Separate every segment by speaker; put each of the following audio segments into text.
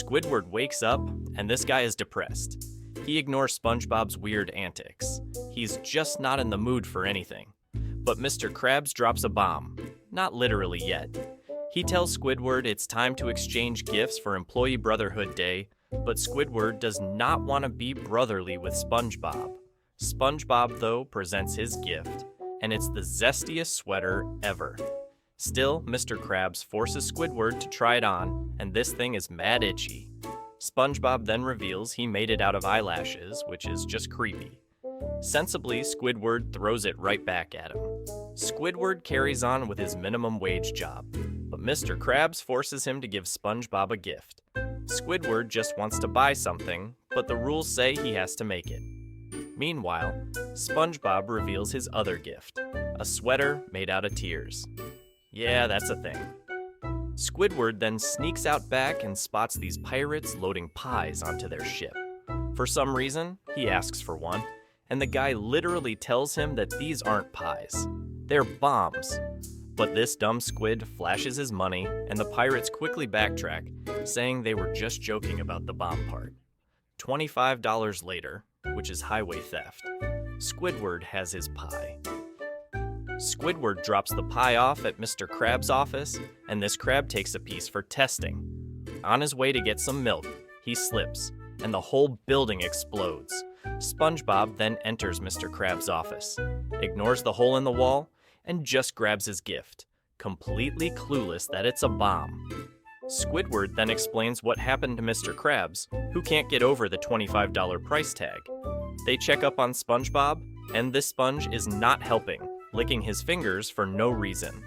Speaker 1: Squidward wakes up, and this guy is depressed. He ignores SpongeBob's weird antics. He's just not in the mood for anything. But Mr. Krabs drops a bomb. Not literally yet. He tells Squidward it's time to exchange gifts for Employee Brotherhood Day, but Squidward does not want to be brotherly with SpongeBob. SpongeBob, though, presents his gift, and it's the zestiest sweater ever. Still, Mr. Krabs forces Squidward to try it on, and this thing is mad itchy. SpongeBob then reveals he made it out of eyelashes, which is just creepy. Sensibly, Squidward throws it right back at him. Squidward carries on with his minimum wage job, but Mr. Krabs forces him to give SpongeBob a gift. Squidward just wants to buy something, but the rules say he has to make it. Meanwhile, SpongeBob reveals his other gift, a sweater made out of tears. Yeah, that's a thing. Squidward then sneaks out back and spots these pirates loading pies onto their ship. For some reason, he asks for one, and the guy literally tells him that these aren't pies. They're bombs. But this dumb squid flashes his money, and the pirates quickly backtrack, saying they were just joking about the bomb part. $25 later, which is highway theft, Squidward has his pie. Squidward drops the pie off at Mr. Krabs' office, and this crab takes a piece for testing. On his way to get some milk, he slips, and the whole building explodes. SpongeBob then enters Mr. Krabs' office, ignores the hole in the wall, and just grabs his gift, completely clueless that it's a bomb. Squidward then explains what happened to Mr. Krabs, who can't get over the $25 price tag. They check up on SpongeBob, and this sponge is not helping, licking his fingers for no reason.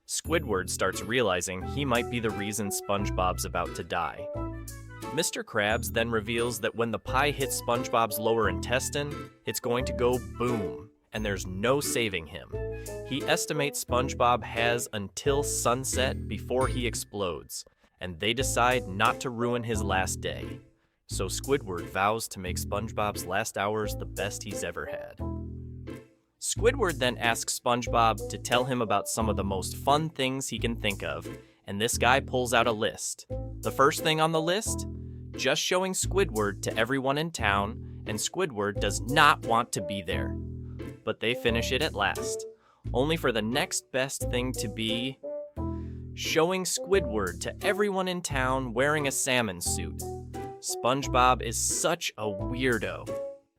Speaker 1: Squidward starts realizing he might be the reason SpongeBob's about to die. Mr. Krabs then reveals that when the pie hits SpongeBob's lower intestine, it's going to go boom, and there's no saving him. He estimates SpongeBob has until sunset before he explodes, and they decide not to ruin his last day. So Squidward vows to make SpongeBob's last hours the best he's ever had. Squidward then asks SpongeBob to tell him about some of the most fun things he can think of, and this guy pulls out a list. The first thing on the list? Just showing Squidward to everyone in town, and Squidward does not want to be there. But they finish it at last, only for the next best thing to be showing Squidward to everyone in town wearing a salmon suit. SpongeBob is such a weirdo.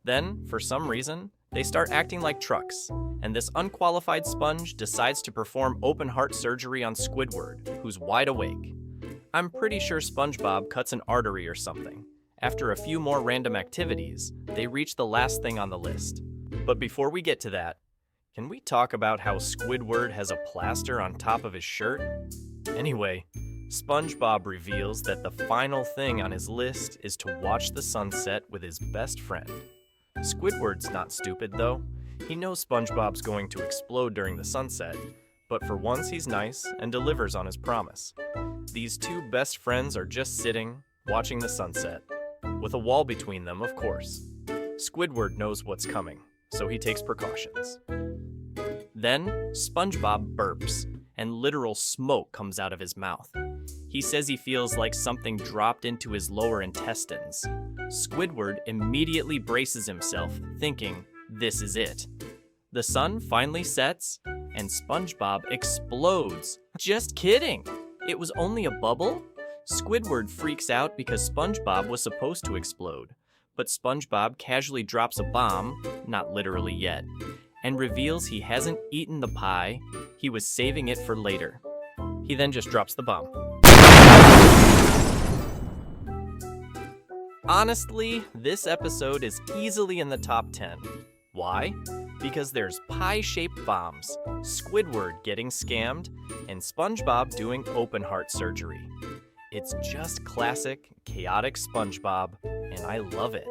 Speaker 1: Then, for some reason, they start acting like trucks, and this unqualified sponge decides to perform open heart surgery on Squidward, who's wide awake. I'm pretty sure SpongeBob cuts an artery or something. After a few more random activities, they reach the last thing on the list. But before we get to that, can we talk about how Squidward has a plaster on top of his shirt? Anyway, SpongeBob reveals that the final thing on his list is to watch the sunset with his best friend. Squidward's not stupid, though. He knows SpongeBob's going to explode during the sunset, but for once he's nice and delivers on his promise. These two best friends are just sitting, watching the sunset, with a wall between them, of course. Squidward knows what's coming, so he takes precautions. Then, SpongeBob burps, and literal smoke comes out of his mouth. He says he feels like something dropped into his lower intestines. Squidward immediately braces himself, thinking, this is it. The sun finally sets, and SpongeBob explodes. Just kidding! It was only a bubble? Squidward freaks out because SpongeBob was supposed to explode, but SpongeBob casually drops a bomb, not literally yet, and reveals he hasn't eaten the pie, he was saving it for later. He then just drops the bomb. Honestly, this episode is easily in the top 10. Why? Because there's pie-shaped bombs, Squidward getting scammed, and SpongeBob doing open heart surgery. It's just classic, chaotic SpongeBob, and I love it.